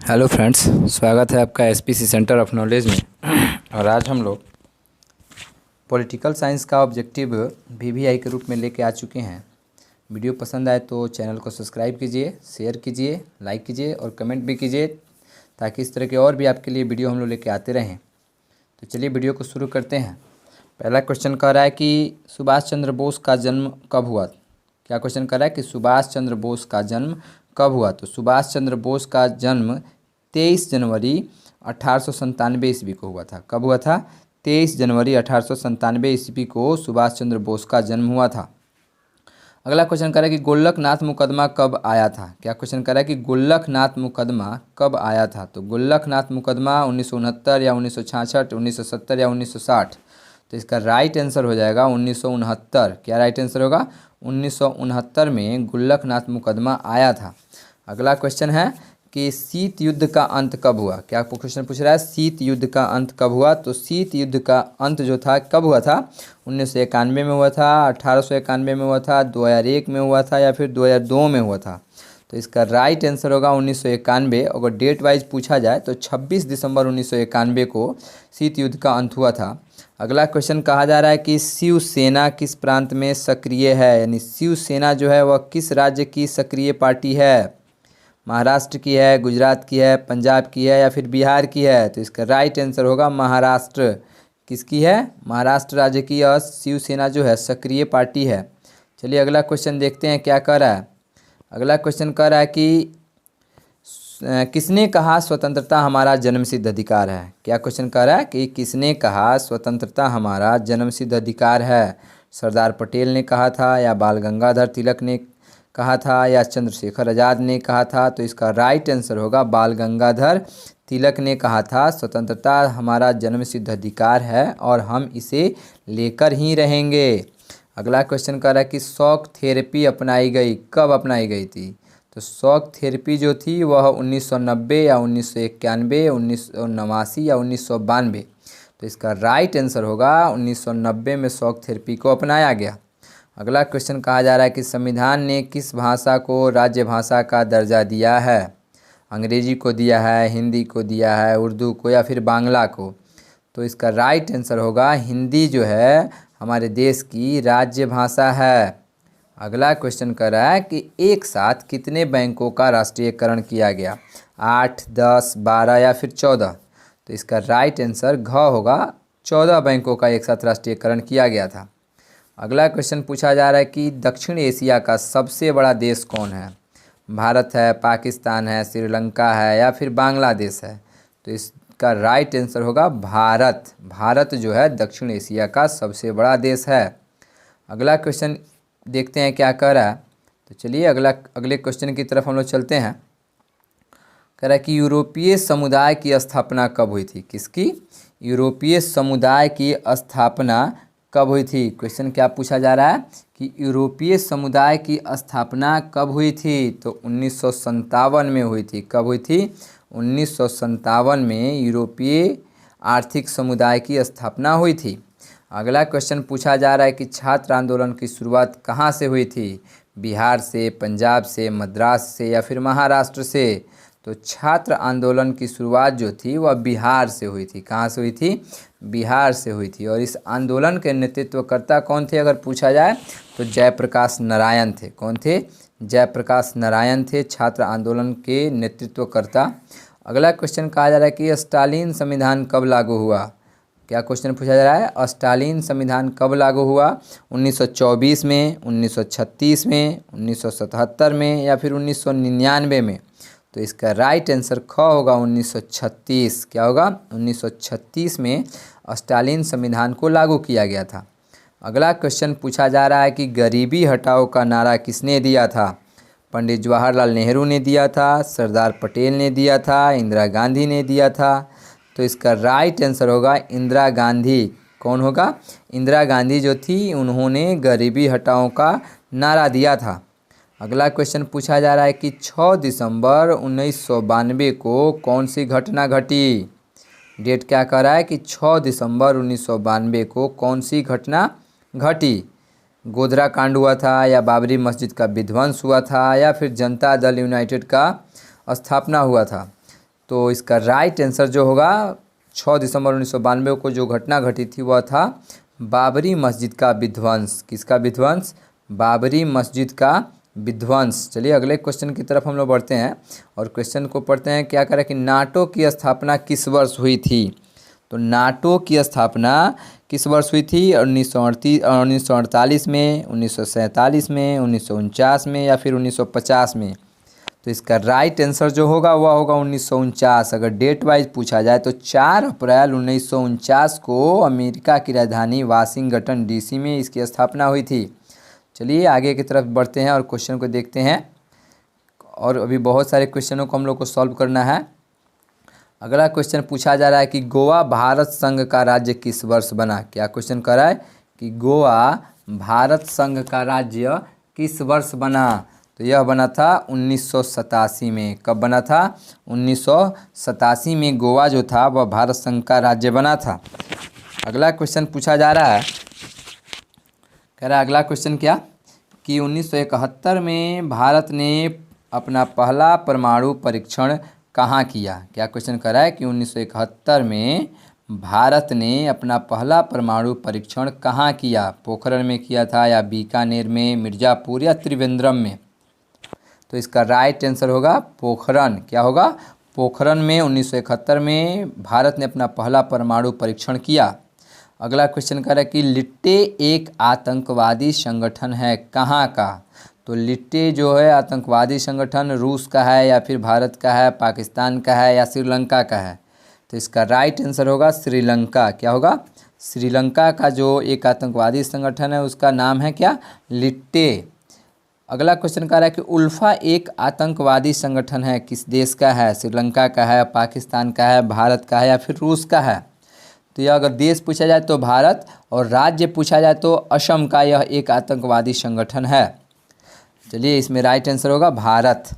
Hello friends, स्वागत है आपका एसपीसी सेंटर ऑफ नॉलेज में। और आज हम लोग पॉलिटिकल साइंस का ऑब्जेक्टिव वीवीआई के रूप में लेके आ चुके हैं। वीडियो पसंद आए तो चैनल को सब्सक्राइब कीजिए, शेयर कीजिए, लाइक कीजिए और कमेंट भी कीजिए, ताकि इस तरह के और भी आपके लिए वीडियो हम लोग लेके आते रहें। तो चलिए वीडियो को शुरू करते हैं। पहला क्वेश्चन कह रहा है कि सुभाष चंद्र बोस का जन्म कब हुआ। क्या क्वेश्चन कर रहा है कि सुभाष चंद्र बोस का जन्म कब हुआ। तो सुभाष चंद्र बोस का जन्म 23 जनवरी 1897 ईस्वी को हुआ था। कब हुआ था? 23 जनवरी 1897 ईस्वी को सुभाष चंद्र बोस का जन्म हुआ था। अगला क्वेश्चन कर रहा है कि गोलकनाथ मुकदमा कब आया था। क्या क्वेश्चन कर रहा है कि गोलकनाथ मुकदमा कब आया था। तो गोलकनाथ मुकदमा 1969 या 1966, 1970 या 1960। तो इसका राइट आंसर हो जाएगा 1969। क्या राइट आंसर होगा? 1969 में गोलकनाथ मुकदमा आया था। अगला क्वेश्चन है कि शीत युद्ध का अंत कब हुआ। क्या क्वेश्चन पूछ रहा है? शीत युद्ध का अंत कब हुआ। तो शीत युद्ध का अंत जो था कब हुआ था? 1991 में हुआ था, 1891 में हुआ था, 2001 में हुआ था या फिर 2002 में हुआ था। तो इसका राइट आंसर होगा 1991। अगर डेट वाइज पूछा जाए तो 26 दिसंबर 1991 को शीत युद्ध का अंत हुआ था। अगला क्वेश्चन कहा जा रहा है कि शिवसेना किस प्रांत में सक्रिय है। यानी शिवसेना जो है वह किस राज्य की सक्रिय पार्टी है? महाराष्ट्र की है, गुजरात की है, पंजाब की है या फिर बिहार की है। तो इसका राइट आंसर होगा महाराष्ट्र। किसकी है? महाराष्ट्र राज्य की और शिवसेना जो है सक्रिय पार्टी है। चलिए अगला क्वेश्चन देखते हैं क्या कह रहा है। अगला क्वेश्चन कह रहा है कि किसने कहा स्वतंत्रता हमारा जन्मसिद्ध अधिकार है। क्या क्वेश्चन कह रहा है कि किसने कहा स्वतंत्रता हमारा जन्मसिद्ध अधिकार है। सरदार पटेल ने कहा था या बाल गंगाधर तिलक ने कहा था या चंद्रशेखर आज़ाद ने कहा था। तो इसका राइट आंसर होगा बाल गंगाधर तिलक ने कहा था स्वतंत्रता हमारा जन्मसिद्ध अधिकार है और हम इसे लेकर ही रहेंगे। अगला क्वेश्चन कह रहा है कि शॉक थेरेपी अपनाई गई, कब अपनाई गई थी। तो शॉक थेरेपी जो थी वह 1990 या 1991, 1989 या 1992। तो इसका राइट आंसर होगा 1990 में शॉक थेरेपी को अपनाया गया। अगला क्वेश्चन कहा जा रहा है कि संविधान ने किस भाषा को राज्य भाषा का दर्जा दिया है। अंग्रेजी को दिया है, हिंदी को दिया है, उर्दू को या फिर बांग्ला को। तो इसका राइट आंसर होगा हिंदी जो है हमारे देश की राज्य भाषा है। अगला क्वेश्चन कर रहा है कि एक साथ कितने बैंकों का राष्ट्रीयकरण किया गया। 8, 10, 12 या फिर 14। तो इसका राइट आंसर घ होगा। 14 बैंकों का एक साथ राष्ट्रीयकरण किया गया था। अगला क्वेश्चन पूछा जा रहा है कि दक्षिण एशिया का सबसे बड़ा देश कौन है। भारत है, पाकिस्तान है, श्रीलंका है या फिर बांग्लादेश है। तो इसका राइट आंसर होगा भारत। भारत जो है दक्षिण एशिया का सबसे बड़ा देश है। अगला क्वेश्चन देखते हैं क्या कह रहा है। तो चलिए अगले क्वेश्चन की तरफ हम लोग चलते हैं। कह रहा है कि यूरोपीय समुदाय की स्थापना कब हुई थी। किसकी? यूरोपीय समुदाय की स्थापना कब हुई थी। क्वेश्चन क्या पूछा जा रहा है कि यूरोपीय समुदाय की स्थापना कब हुई थी। तो 1957 में हुई थी। कब हुई थी? 1957 में यूरोपीय आर्थिक समुदाय की स्थापना हुई थी। अगला क्वेश्चन पूछा जा रहा है कि छात्र आंदोलन की शुरुआत कहाँ से हुई थी। बिहार से, पंजाब से, मद्रास से या फिर महाराष्ट्र से। तो छात्र आंदोलन की शुरुआत जो थी वह बिहार से हुई थी। कहाँ से हुई थी? बिहार से हुई थी। और इस आंदोलन के नेतृत्वकर्ता कौन थे अगर पूछा जाए तो जयप्रकाश नारायण थे। कौन थे? जयप्रकाश नारायण थे छात्र आंदोलन के नेतृत्वकर्ता। अगला क्वेश्चन कहा जा रहा है कि स्टालिन संविधान कब लागू हुआ। क्या क्वेश्चन पूछा जा रहा है? स्टालिन संविधान कब लागू हुआ। 1924 में, 1936 में, 1977 में या फिर 1999 में। तो इसका राइट आंसर ख होगा 1936। क्या होगा? 1936 में स्टालिन संविधान को लागू किया गया था। अगला क्वेश्चन पूछा जा रहा है कि गरीबी हटाओ का नारा किसने दिया था। पंडित जवाहरलाल नेहरू ने दिया था, सरदार पटेल ने दिया था, इंदिरा गांधी ने दिया था। तो इसका राइट आंसर होगा इंदिरा गांधी। कौन होगा? इंदिरा गांधी जो थी उन्होंने गरीबी हटाओ का नारा दिया था। अगला क्वेश्चन पूछा जा रहा है कि 6 दिसंबर 1992 को कौन सी घटना घटी। डेट क्या कह रहा है कि 6 दिसंबर 1992 को कौन सी घटना घटी। गोधरा कांड हुआ था या बाबरी मस्जिद का विध्वंस हुआ था या फिर जनता दल यूनाइटेड का स्थापना हुआ था। तो इसका राइट आंसर जो होगा 6 दिसंबर 1992 को जो घटना घटी थी वह था बाबरी मस्जिद का विध्वंस। किसका विध्वंस? बाबरी मस्जिद का विध्वंस। चलिए अगले क्वेश्चन की तरफ हम लोग बढ़ते हैं और क्वेश्चन को पढ़ते हैं। क्या करें कि नाटो की स्थापना किस वर्ष हुई थी? तो नाटो की स्थापना किस वर्ष हुई थी? 1948 में, 1947 में, 1949 में या फिर 1950 में? तो इसका राइट आंसर जो होगा वह होगा 1949। अगर डेट वाइज पूछा जाए तो 4 अप्रैल 1949 को अमेरिका की राजधानी वाशिंगटन डीसी में इसकी स्थापना हुई थी। चलिए आगे की तरफ बढ़ते हैं और क्वेश्चन को देखते हैं। और अभी बहुत सारे क्वेश्चनों को हम लोग को सॉल्व करना है। अगला क्वेश्चन पूछा जा रहा है कि गोवा भारत संघ का राज्य किस वर्ष बना? क्या क्वेश्चन कर रहा है कि गोवा भारत संघ का राज्य किस वर्ष बना? तो यह बना था 1987 में। कब बना था? 1987 में गोवा जो था वह भारत संघ का राज्य बना था। अगला क्वेश्चन पूछा जा रहा है, कह रहा है अगला क्वेश्चन क्या कि 1971 में भारत ने अपना पहला परमाणु परीक्षण कहाँ किया? क्या क्वेश्चन कर रहा है कि 1971 में भारत ने अपना पहला परमाणु परीक्षण कहाँ किया? पोखरण में किया था या बीकानेर में, मिर्ज़ापुर या त्रिवेंद्रम में? तो इसका राइट आंसर होगा पोखरण। क्या होगा? पोखरण में 1971 में भारत ने अपना पहला परमाणु परीक्षण किया। अगला क्वेश्चन कह रहा है कि लिट्टे एक आतंकवादी संगठन है कहाँ का? तो लिट्टे जो है आतंकवादी संगठन रूस का है या फिर भारत का है, पाकिस्तान का है या श्रीलंका का है? तो इसका राइट आंसर होगा श्रीलंका। क्या होगा? श्रीलंका का जो एक आतंकवादी संगठन है उसका नाम है क्या? लिट्टे। अगला क्वेश्चन कह रहा है कि उल्फा एक आतंकवादी संगठन है किस देश का है? श्रीलंका का है, पाकिस्तान का है, भारत का है या फिर रूस का है? तो यह अगर देश पूछा जाए तो भारत और राज्य पूछा जाए तो असम का यह एक आतंकवादी संगठन है। चलिए इसमें राइट आंसर होगा भारत।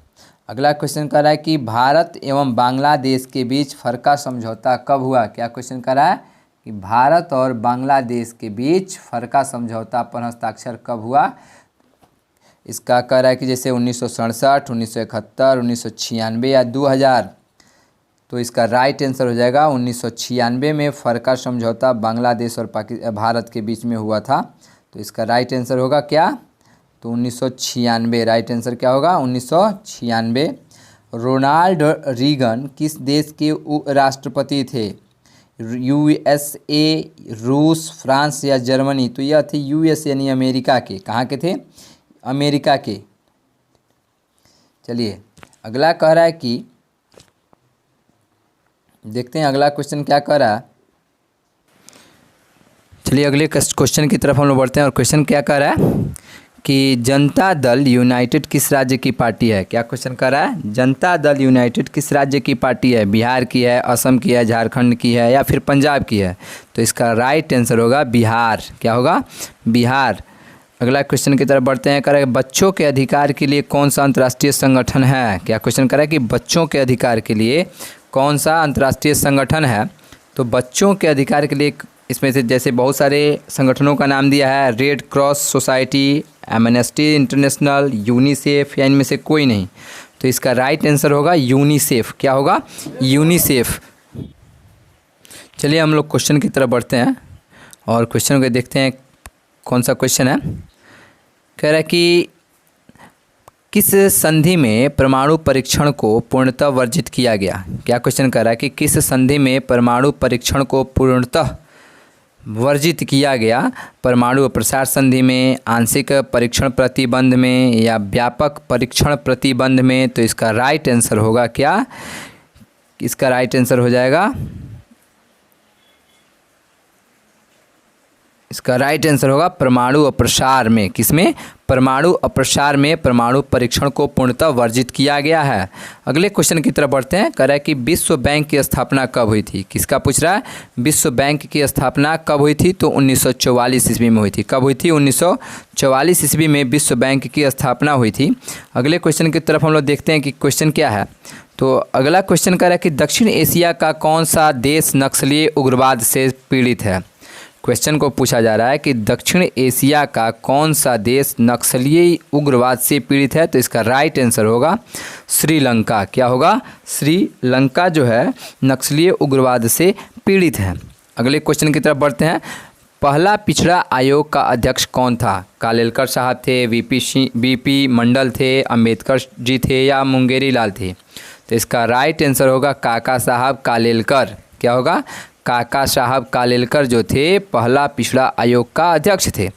अगला क्वेश्चन कर रहा है कि भारत एवं बांग्लादेश के बीच फरका समझौता कब हुआ? क्या क्वेश्चन कर रहा है कि भारत और बांग्लादेश के बीच फरका समझौता पर हस्ताक्षर कब हुआ? इसका कह रहा है कि जैसे 1967, 1971, 1996 या 2000। तो इसका राइट आंसर हो जाएगा 1996 में फरका समझौता बांग्लादेश और भारत के बीच में हुआ था। तो इसका राइट आंसर होगा क्या? तो 1996। राइट आंसर क्या होगा? 1996। रोनाल्ड रीगन किस देश के राष्ट्रपति थे? USA, रूस, फ्रांस या जर्मनी? तो यह थे US यानी अमेरिका के। कहाँ के थे? अमेरिका के। चलिए अगला कह रहा है कि देखते हैं अगला क्वेश्चन क्या कह रहा है। चलिए अगले क्वेश्चन की तरफ हम लोग बढ़ते हैं और क्वेश्चन क्या कह रहा है कि जनता दल यूनाइटेड किस राज्य की पार्टी है? क्या क्वेश्चन कर रहा है? जनता दल यूनाइटेड किस राज्य की पार्टी है? बिहार की है, असम की है, झारखंड की है या फिर पंजाब की है? तो इसका राइट आंसर होगा बिहार। क्या होगा? बिहार। अगला क्वेश्चन की तरफ बढ़ते हैं। कह रहा है बच्चों के अधिकार के लिए कौन सा अंतर्राष्ट्रीय संगठन है? क्या क्वेश्चन कर रहा है कि बच्चों के अधिकार के लिए कौन सा अंतर्राष्ट्रीय संगठन है? तो बच्चों के अधिकार के लिए इसमें से जैसे बहुत सारे संगठनों का नाम दिया है, red cross society, amnesty international, UNICEF या इनमें से कोई नहीं। तो इसका राइट आंसर होगा यूनिसेफ। क्या होगा? यूनिसेफ। चलिए हम लोग क्वेश्चन की तरफ बढ़ते हैं और क्वेश्चन को देखते हैं कौन सा क्वेश्चन है। कह रहा है कि किस संधि में परमाणु परीक्षण को पूर्णतः वर्जित किया गया? क्या क्वेश्चन कर रहा है कि किस संधि में परमाणु परीक्षण को पूर्णतः वर्जित किया गया? परमाणु अप्रसार संधि में, आंशिक परीक्षण प्रतिबंध में या व्यापक परीक्षण प्रतिबंध में? तो इसका राइट आंसर होगा क्या? इसका राइट आंसर हो जाएगा, इसका राइट आंसर होगा परमाणु अप्रसार में। किसमें? परमाणु अप्रसार में परमाणु परीक्षण को पूर्णतः वर्जित किया गया है। अगले क्वेश्चन की तरफ बढ़ते हैं। कह रहा है कि विश्व बैंक की स्थापना कब हुई थी? किसका पूछ रहा है? विश्व बैंक की स्थापना कब हुई थी? तो 1944 ईस्वी में हुई थी। कब हुई थी? 1944 ईस्वी में विश्व बैंक की स्थापना हुई थी। अगले क्वेश्चन की तरफ हम लोग देखते हैं कि क्वेश्चन क्या है। तो अगला क्वेश्चन कह रहा है कि दक्षिण एशिया का कौन सा देश नक्सली उग्रवाद से पीड़ित है? क्वेश्चन को पूछा जा रहा है कि दक्षिण एशिया का कौन सा देश नक्सलीय उग्रवाद से पीड़ित है। तो इसका राइट आंसर होगा श्रीलंका। क्या होगा? श्रीलंका जो है नक्सलीय उग्रवाद से पीड़ित है। अगले क्वेश्चन की तरफ बढ़ते हैं। पहला पिछड़ा आयोग का अध्यक्ष कौन था? कालेलकर साहब थे, वीपी मंडल थे, अंबेडकर जी थे या मुंगेरी लाल थे? तो इसका राइट आंसर होगा काका साहब कालेलकर। क्या होगा? काका साहब कालेलकर जो थे पहला पिछड़ा आयोग का अध्यक्ष थे।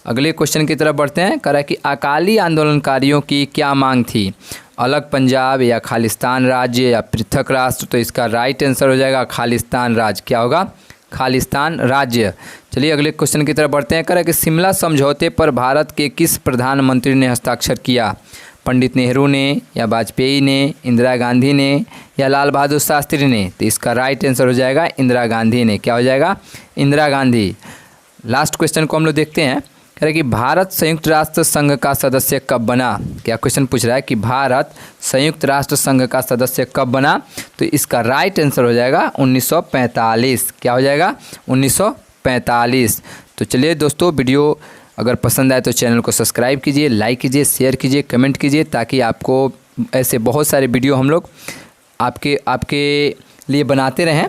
अगले क्वेश्चन की तरफ बढ़ते हैं। कह रहा है कि अकाली आंदोलनकारियों की क्या मांग थी? अलग पंजाब या खालिस्तान राज्य या पृथक राष्ट्र? तो इसका राइट आंसर हो जाएगा खालिस्तान राज्य। क्या होगा? खालिस्तान राज्य। चलिए अगले क्वेश्चन की तरफ बढ़ते हैं। कह रहा है कि शिमला समझौते पर भारत के किस प्रधानमंत्री ने हस्ताक्षर किया? पंडित नेहरू ने या वाजपेयी ने, इंदिरा गांधी ने या लाल बहादुर शास्त्री ने? तो इसका राइट आंसर हो जाएगा इंदिरा गांधी ने। क्या हो जाएगा? इंदिरा गांधी। लास्ट क्वेश्चन को हम लोग देखते हैं। कह रहे हैं कि भारत संयुक्त राष्ट्र संघ का सदस्य कब बना? क्या क्वेश्चन पूछ रहा है कि भारत संयुक्त राष्ट्र संघ का सदस्य कब बना? तो इसका राइट आंसर हो जाएगा 1945। क्या हो जाएगा? 1945। तो चलिए दोस्तों, वीडियो अगर पसंद आए तो चैनल को सब्सक्राइब कीजिए, लाइक कीजिए, शेयर कीजिए, कमेंट कीजिए, ताकि आपको ऐसे बहुत सारे वीडियो हम लोग आपके लिए बनाते रहें।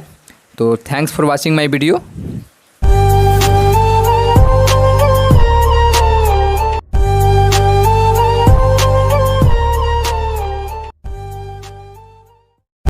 तो thanks for watching my video.